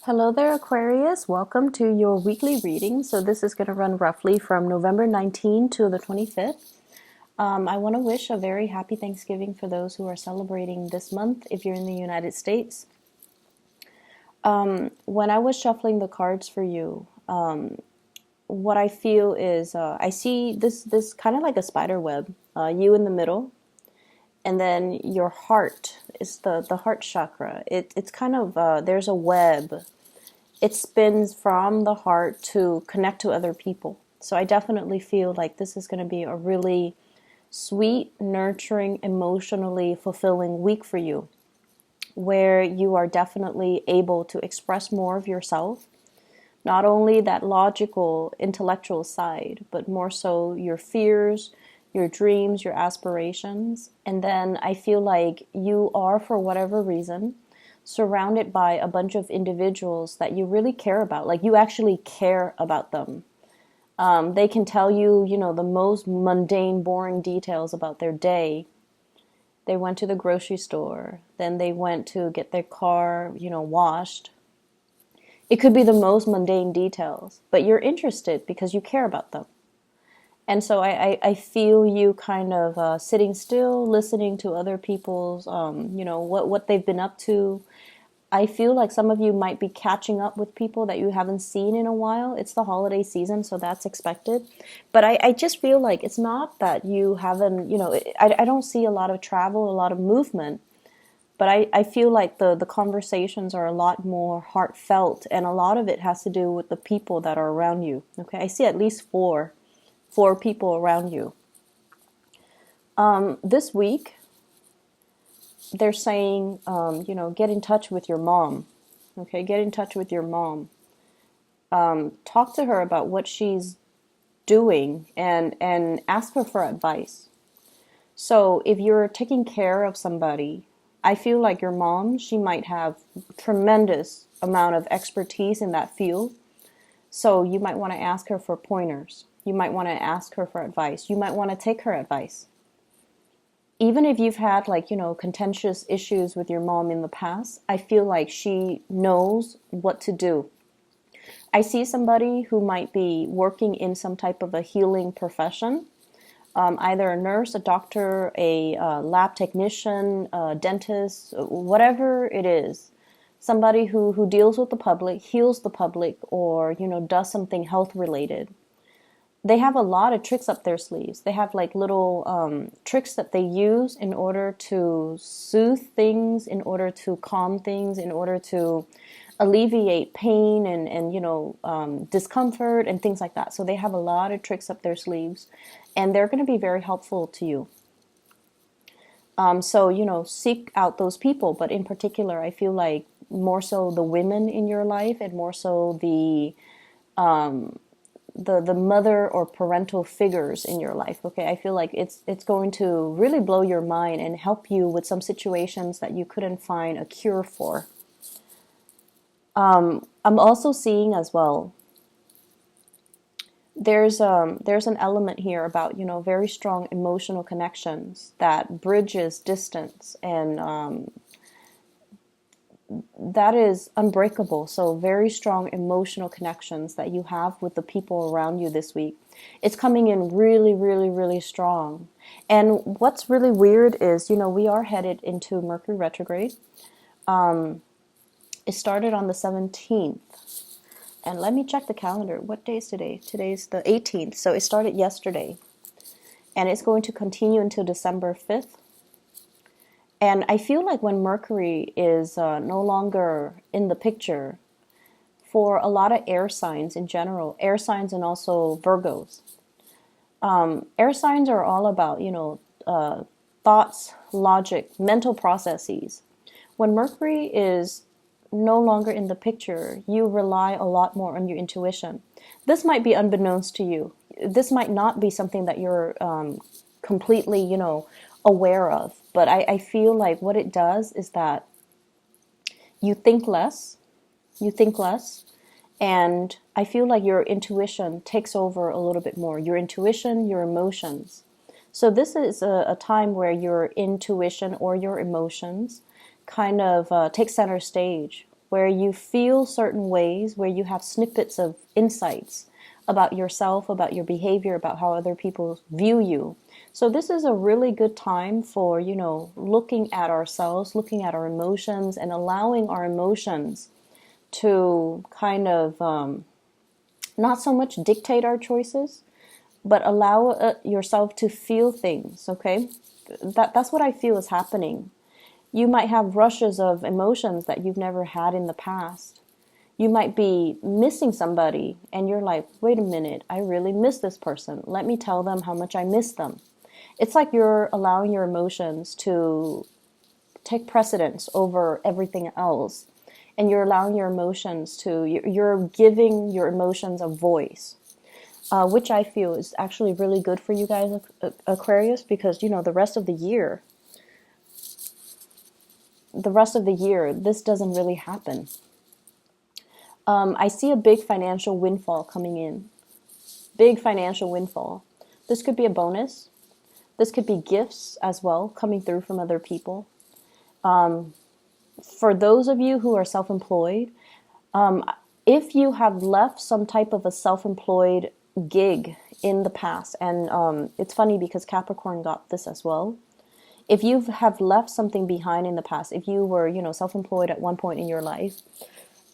Hello there, Aquarius. Welcome to your weekly reading. So this is going to run roughly from November 19 to the 25th. I want to wish a very happy Thanksgiving for those who are celebrating this month if you're in the United States. When I was shuffling the cards for you, what I feel is I see this kind of like a spider web, you in the middle, and then your heart is the heart chakra. It's kind of, there's a web. It spins from the heart to connect to other people. So I definitely feel like this is going to be a really sweet, nurturing, emotionally fulfilling week for you, where you are definitely able to express more of yourself, not only that logical, intellectual side, but more so your fears, your dreams, your aspirations. And then I feel like you are, for whatever reason, surrounded by a bunch of individuals that you really care about. Like, you actually care about them. They can tell you, the most mundane, boring details about their day. They went to the grocery store, then they went to get their car, washed. It could be the most mundane details, but you're interested because you care about them. And so I feel you kind of sitting still, listening to other people's, what they've been up to. I feel like some of you might be catching up with people that you haven't seen in a while. It's the holiday season, so that's expected. But I just feel like it's not that you haven't, I don't see a lot of travel, a lot of movement. But I feel like the conversations are a lot more heartfelt, and a lot of it has to do with the people that are around you. Okay, I see at least four people around you. This week, they're saying, get in touch with your mom. Okay, get in touch with your mom. Talk to her about what she's doing and ask her for advice. So if you're taking care of somebody, I feel like your mom, she might have tremendous amount of expertise in that field. So you might want to ask her for pointers. You might want to ask her for advice. You might want to take her advice. Even if you've had contentious issues with your mom in the past, I feel like she knows what to do. I see somebody who might be working in some type of a healing profession, either a nurse, a doctor, a lab technician, a dentist, whatever it is. Somebody who deals with the public, heals the public, or does something health related. They have a lot of tricks up their sleeves. They have like little tricks that they use in order to soothe things, in order to calm things, in order to alleviate pain and discomfort and things like that. So they have a lot of tricks up their sleeves, and they're going to be very helpful to you. So seek out those people. But in particular, I feel like more so the women in your life, and more so the mother or parental figures in your life. Okay, I feel like it's going to really blow your mind and help you with some situations that you couldn't find a cure for. I'm also seeing as well, there's an element here about very strong emotional connections that bridges distance, and that is unbreakable. So very strong emotional connections that you have with the people around you this week. It's coming in really, really, really strong. And what's really weird is, we are headed into Mercury retrograde. It started on the 17th. And let me check the calendar. What day is today? Today's the 18th. So it started yesterday. And it's going to continue until December 5th. And I feel like when Mercury is no longer in the picture, for a lot of air signs in general, air signs and also Virgos, air signs are all about, thoughts, logic, mental processes. When Mercury is no longer in the picture, you rely a lot more on your intuition. This might be unbeknownst to you. This might not be something that you're completely, aware of. But I feel like what it does is that you think less, and I feel like your intuition takes over a little bit more. Your intuition, your emotions. So this is a time where your intuition or your emotions kind of take center stage. where you feel certain ways, where you have snippets of insights about yourself, about your behavior, about how other people view you. So this is a really good time for, looking at ourselves, looking at our emotions, and allowing our emotions to kind of not so much dictate our choices, but allow yourself to feel things, okay? That's what I feel is happening. You might have rushes of emotions that you've never had in the past. You might be missing somebody and you're like, wait a minute, I really miss this person. Let me tell them how much I miss them. It's like you're allowing your emotions to take precedence over everything else. And you're allowing your emotions to, you're giving your emotions a voice. Which I feel is actually really good for you guys, Aquarius, because, the rest of the year, this doesn't really happen. I see a big financial windfall coming in. Big financial windfall. This could be a bonus. This could be gifts as well coming through from other people. For those of you who are self-employed, if you have left some type of a self-employed gig in the past, and it's funny because Capricorn got this as well. If you have left something behind in the past, if you were, self-employed at one point in your life,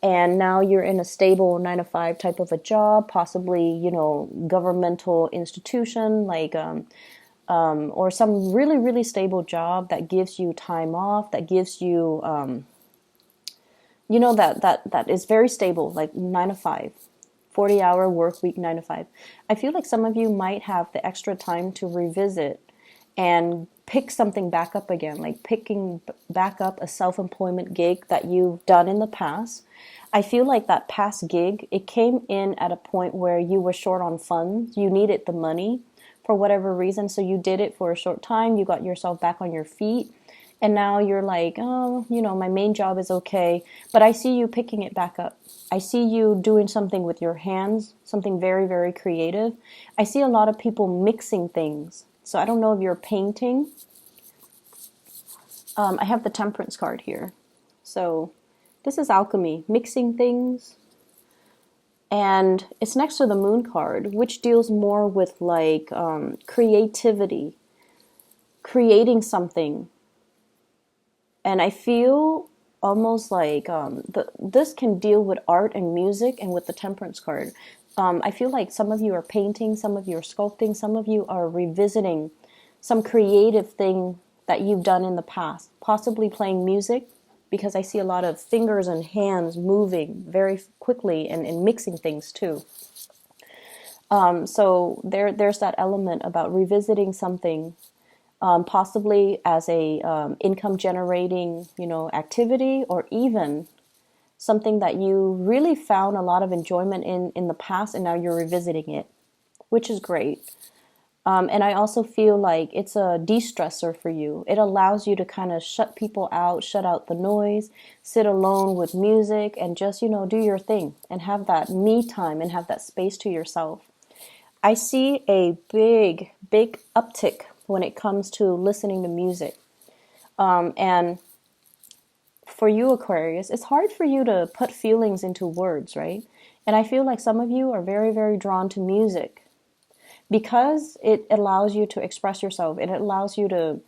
and now you're in a stable 9 to 5 type of a job, possibly, governmental institution, like, or some really, really stable job that gives you time off, that gives you, that is very stable, like 9 to 5, 40-hour work week, 9 to 5. I feel like some of you might have the extra time to revisit and pick something back up again, like picking back up a self-employment gig that you've done in the past. I feel like that past gig, it came in at a point where you were short on funds. You needed the money for whatever reason, so you did it for a short time. You got yourself back on your feet, and now you're like, oh, my main job is okay, but I see you picking it back up. I see you doing something with your hands, something very, very creative. I see a lot of people mixing things. So I don't know if you're painting. I have the Temperance card here. So this is alchemy, mixing things. And it's next to the Moon card, which deals more with like creativity, creating something. And I feel almost like this can deal with art and music, and with the Temperance card. I feel like some of you are painting, some of you are sculpting, some of you are revisiting some creative thing that you've done in the past, possibly playing music, because I see a lot of fingers and hands moving very quickly and mixing things too. So there's that element about revisiting something, possibly as a income generating, activity, or even something that you really found a lot of enjoyment in the past, and now you're revisiting it, which is great. And I also feel like it's a de-stressor for you. It allows you to kind of shut people out, shut out the noise, sit alone with music, and just, do your thing and have that me time and have that space to yourself. I see a big, big uptick when it comes to listening to music. And for you, Aquarius, it's hard for you to put feelings into words, right? And I feel like some of you are very, very drawn to music because it allows you to express yourself. It allows you to,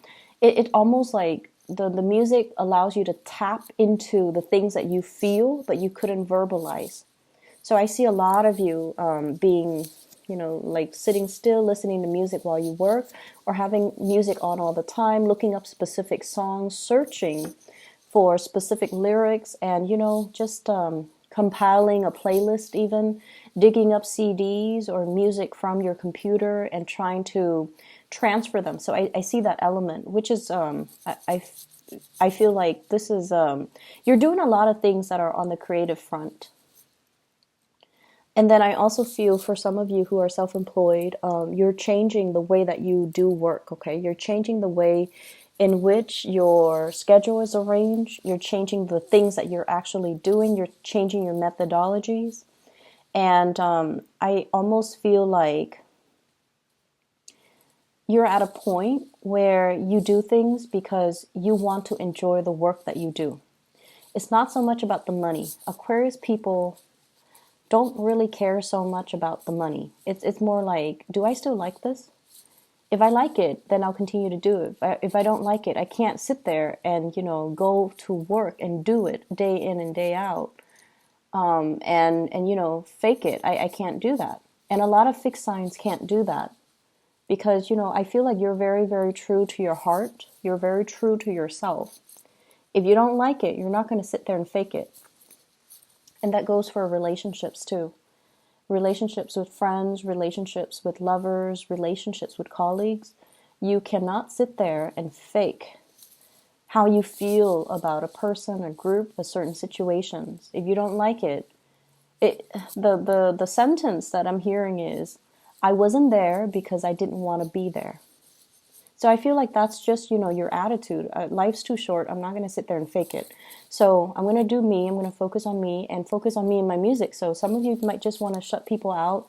it almost like the music allows you to tap into the things that you feel, but you couldn't verbalize. So I see a lot of you being, like sitting still, listening to music while you work, or having music on all the time, looking up specific songs, searching for specific lyrics, and just compiling a playlist, even digging up CDs or music from your computer and trying to transfer them. So I see that element, which is I feel like this is you're doing a lot of things that are on the creative front. And then I also feel for some of you who are self-employed, you're changing the way that you do work, okay? You're changing the way in which your schedule is arranged. You're changing the things that you're actually doing. You're changing your methodologies. And I almost feel like you're at a point where you do things because you want to enjoy the work that you do. It's not so much about the money. Aquarius people don't really care so much about the money. It's more like, do I still like this? If I like it, then I'll continue to do it. If I don't like it, I can't sit there and, go to work and do it day in and day out, and fake it. I can't do that. And a lot of fixed signs can't do that because, I feel like you're very, very true to your heart. You're very true to yourself. If you don't like it, you're not going to sit there and fake it. And that goes for relationships too. Relationships with friends, relationships with lovers, relationships with colleagues. You cannot sit there and fake how you feel about a person, a group, a certain situations. If you don't like it, the sentence that I'm hearing is, I wasn't there because I didn't want to be there. So I feel like that's just, your attitude. Life's too short. I'm not going to sit there and fake it. So I'm going to do me. I'm going to focus on me and focus on me and my music. So some of you might just want to shut people out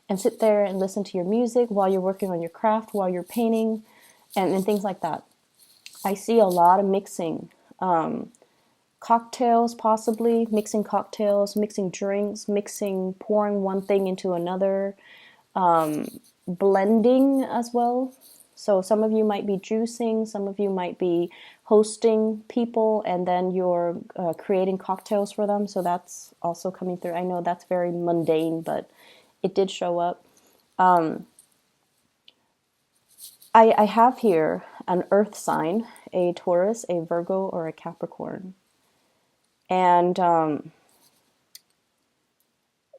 and sit there and listen to your music while you're working on your craft, while you're painting, and things like that. I see a lot of mixing. Cocktails, possibly. Mixing cocktails, mixing drinks, pouring one thing into another. Blending as well. So some of you might be juicing, some of you might be hosting people, and then you're creating cocktails for them. So that's also coming through. I know that's very mundane, but it did show up. I have here an earth sign, a Taurus, a Virgo, or a Capricorn. And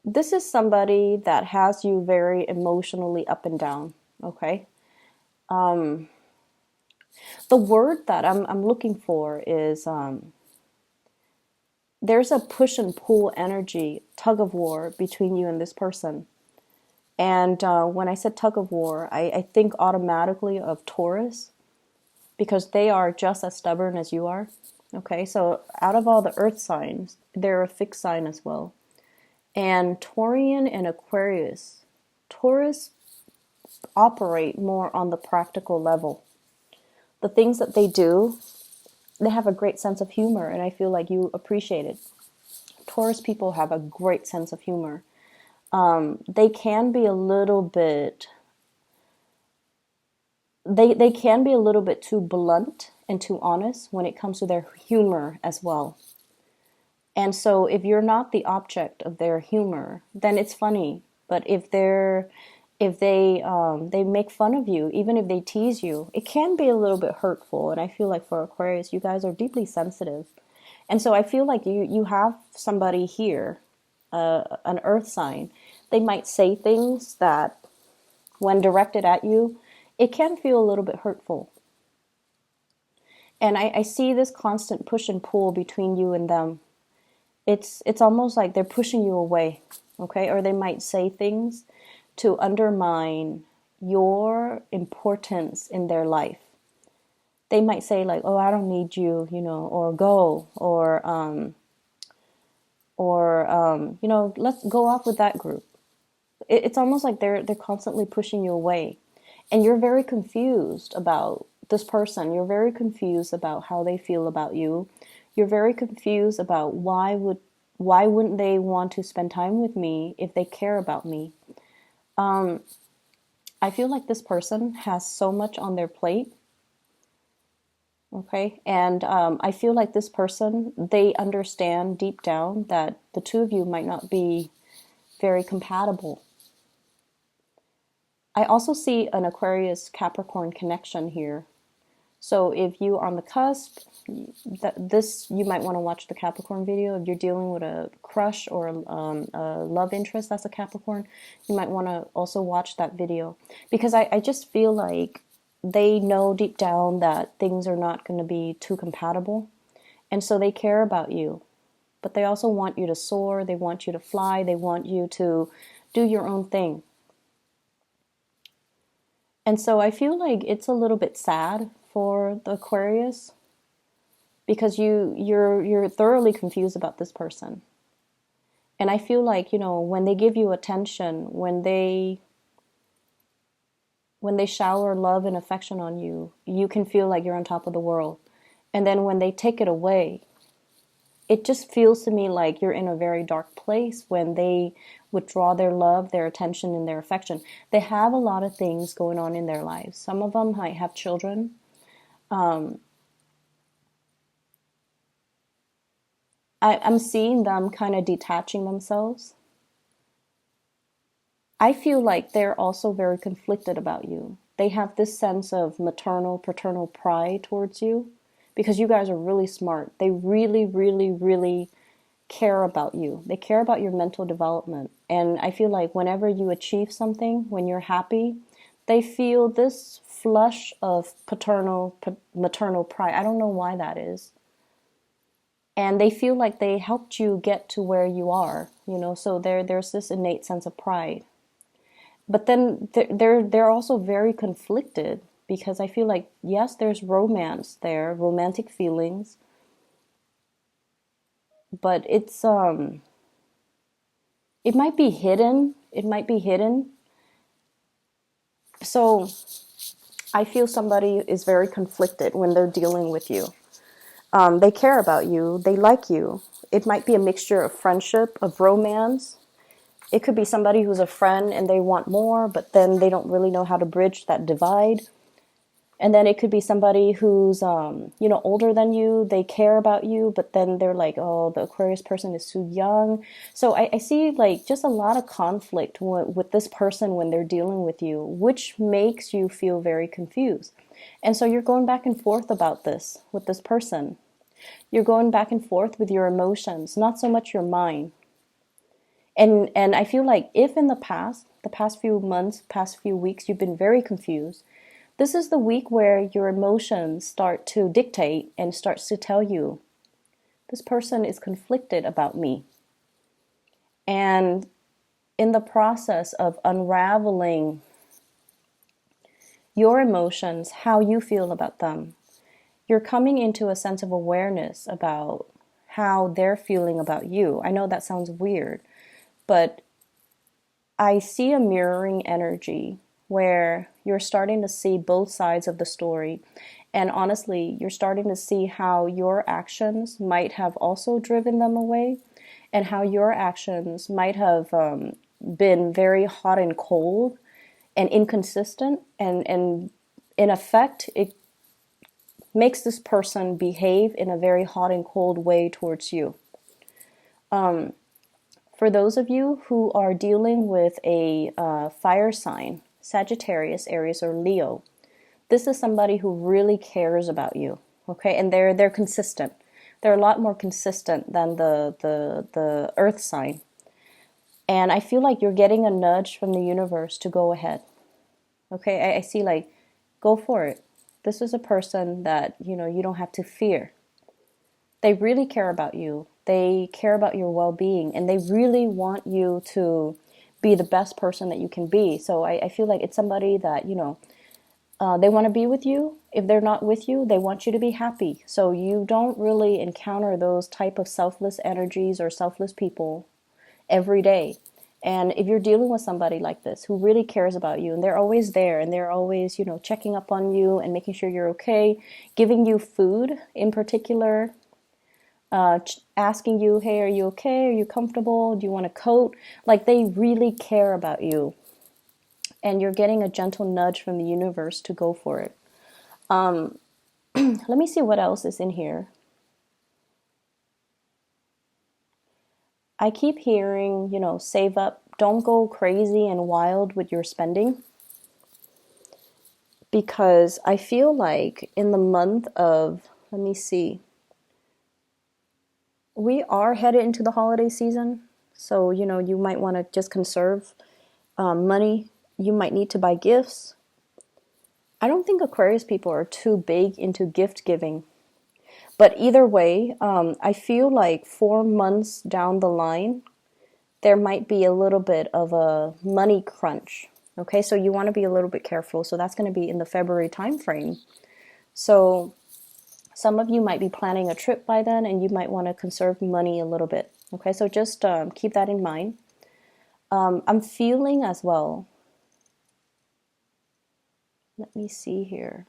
this is somebody that has you very emotionally up and down, okay? The word that I'm looking for is there's a push and pull energy, tug of war between you and this person. And when I said tug of war, I think automatically of Taurus because they are just as stubborn as you are. Okay, so out of all the earth signs, they're a fixed sign as well. And Taurian and Aquarius, Taurus operate more on the practical level. The things that they do, they have a great sense of humor, and I feel like you appreciate it. Taurus people have a great sense of humor. They can be a little bit they can be a little bit too blunt and too honest when it comes to their humor as well. And so if you're not the object of their humor, then it's funny. But if they make fun of you, even if they tease you, it can be a little bit hurtful. And I feel like for Aquarius, you guys are deeply sensitive. And so I feel like you have somebody here, an earth sign. They might say things that when directed at you, it can feel a little bit hurtful. And I see this constant push and pull between you and them. It's almost like they're pushing you away, okay? Or they might say things to undermine your importance in their life. They might say like, "Oh, I don't need you," or "Go," or "Let's go off with that group." It's almost like they're constantly pushing you away, and you're very confused about this person. You're very confused about how they feel about you. You're very confused about why wouldn't they want to spend time with me if they care about me? I feel like this person has so much on their plate. Okay, and I feel like this person, they understand deep down that the two of you might not be very compatible. I also see an Aquarius Capricorn connection here. So if you are on the cusp, you might want to watch the Capricorn video. If you're dealing with a crush or a love interest that's a Capricorn, you might want to also watch that video. Because I just feel like they know deep down that things are not going to be too compatible. And so they care about you. But they also want you to soar. They want you to fly. They want you to do your own thing. And so I feel like it's a little bit sad for the Aquarius because you're thoroughly confused about this person. And I feel like, when they give you attention, when they shower love and affection on you, you can feel like you're on top of the world. And then when they take it away, it just feels to me like you're in a very dark place when they withdraw their love, their attention, and their affection. They have a lot of things going on in their lives. Some of them might have children. Um, I'm seeing them kind of detaching themselves. I feel like they're also very conflicted about you. They have this sense of maternal, paternal pride towards you because you guys are really smart. They really, really, really care about you. They care about your mental development. And I feel like whenever you achieve something, when you're happy, they feel this flush of maternal pride. I don't know why that is. And they feel like they helped you get to where you are, so there's this innate sense of pride. But then they're also very conflicted because I feel like, yes, there's romance there, romantic feelings, but it might be hidden. It might be hidden. So I feel somebody is very conflicted when they're dealing with you. They care about you. They like you. It might be a mixture of friendship, of romance. It could be somebody who's a friend and they want more, but then they don't really know how to bridge that divide. And then it could be somebody who's, older than you. They care about you, but then they're like, oh, the Aquarius person is too young. So I see like just a lot of conflict with this person when they're dealing with you, which makes you feel very confused. And so you're going back and forth about this with this person. You're going back and forth with your emotions, not so much your mind. And I feel like if in the past few months, past few weeks, you've been very confused, this is the week where your emotions start to dictate and starts to tell you, this person is conflicted about me. And in the process of unraveling your emotions, how you feel about them, you're coming into a sense of awareness about how they're feeling about you. I know that sounds weird, but I see a mirroring energy where you're starting to see both sides of the story. And honestly, you're starting to see how your actions might have also driven them away, and how your actions might have been very hot and cold and inconsistent. And in effect, it makes this person behave in a very hot and cold way towards you. For those of you who are dealing with a fire sign, Sagittarius, Aries, or Leo, this is somebody who really cares about you. Okay, and they're consistent. They're a lot more consistent than the Earth sign. And I feel like you're getting a nudge from the universe to go ahead. Okay, I see like, go for it. This is a person that you don't have to fear. They really care about you. They care about your well-being, and they really want you to be the best person that you can be. So I feel like it's somebody that, they want to be with you. If they're not with you, they want you to be happy. So you don't really encounter those type of selfless energies or selfless people every day. And if you're dealing with somebody like this who really cares about you, and they're always there, and they're always, checking up on you and making sure you're okay, giving you food in particular, asking you, hey, are you okay? Are you comfortable? Do you want a coat? Like, they really care about you. And you're getting a gentle nudge from the universe to go for it. Let me see what else is in here. I keep hearing, save up. Don't go crazy and wild with your spending. Because I feel like in the month of, let me see, we are headed into the holiday season. So, you might want to just conserve money. You might need to buy gifts. I don't think Aquarius people are too big into gift giving. But either way, I feel like 4 months down the line, there might be a little bit of a money crunch. Okay, so you want to be a little bit careful. So that's going to be in the February timeframe. So some of you might be planning a trip by then, and you might want to conserve money a little bit. Okay, so just keep that in mind. I'm feeling as well. Let me see here.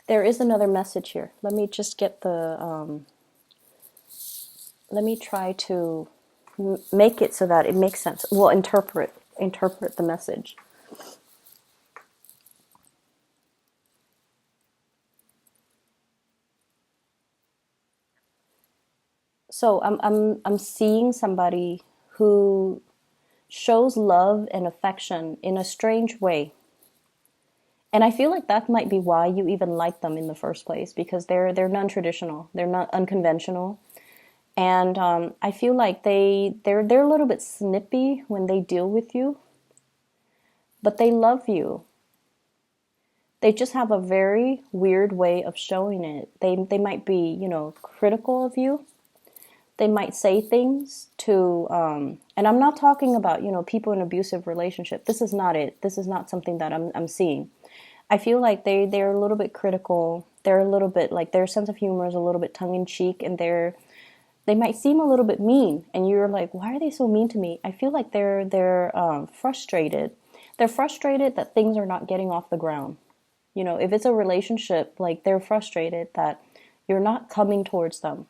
There is another message here. Let me just get the let me try to make it so that it makes sense. Well, interpret the message. So I'm seeing somebody who shows love and affection in a strange way. And I feel like that might be why you even like them in the first place, because they're non-traditional, they're not unconventional, and I feel like they're a little bit snippy when they deal with you, but they love you. They just have a very weird way of showing it. They might be, critical of you. They might say things to, and I'm not talking about, people in abusive relationship. This is not it. This is not something that I'm seeing. I feel like they're a little bit critical. They're a little bit like, their sense of humor is a little bit tongue in cheek, and they might seem a little bit mean, and you're like, why are they so mean to me? I feel like they're frustrated. They're frustrated that things are not getting off the ground. If it's a relationship, like, they're frustrated that you're not coming towards them.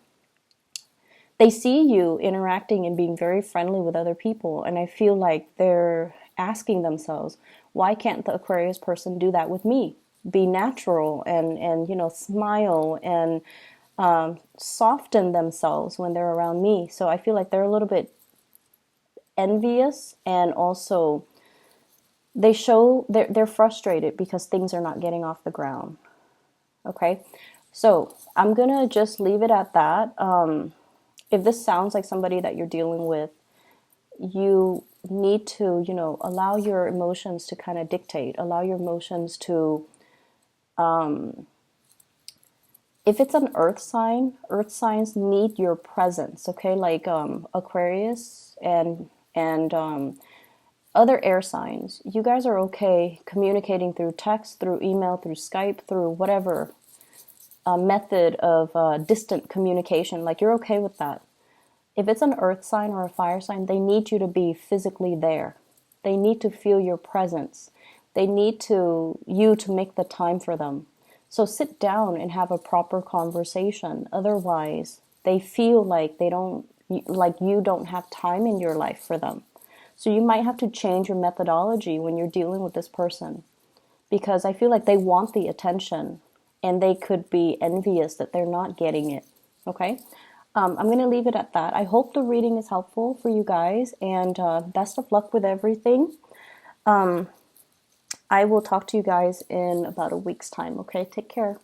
They see you interacting and being very friendly with other people, and I feel like they're asking themselves, why can't the Aquarius person do that with me? Be natural and smile and soften themselves when they're around me. So I feel like they're a little bit envious, and also they're frustrated because things are not getting off the ground. Okay, so I'm gonna just leave it at that. If this sounds like somebody that you're dealing with, you need to, allow your emotions to kind of dictate, allow your emotions to, if it's an earth signs need your presence, okay? Like Aquarius and other air signs, you guys are okay communicating through text, through email, through Skype, through whatever method of distant communication. Like, you're okay with that. If it's an earth sign or a fire sign, they need you to be physically there. They need to feel your presence. They need you to make the time for them. So sit down and have a proper conversation. Otherwise, they feel like you don't have time in your life for them. So you might have to change your methodology when you're dealing with this person, because I feel like they want the attention, and they could be envious that they're not getting it. Okay? I'm going to leave it at that. I hope the reading is helpful for you guys, and best of luck with everything. I will talk to you guys in about a week's time. Okay? Take care.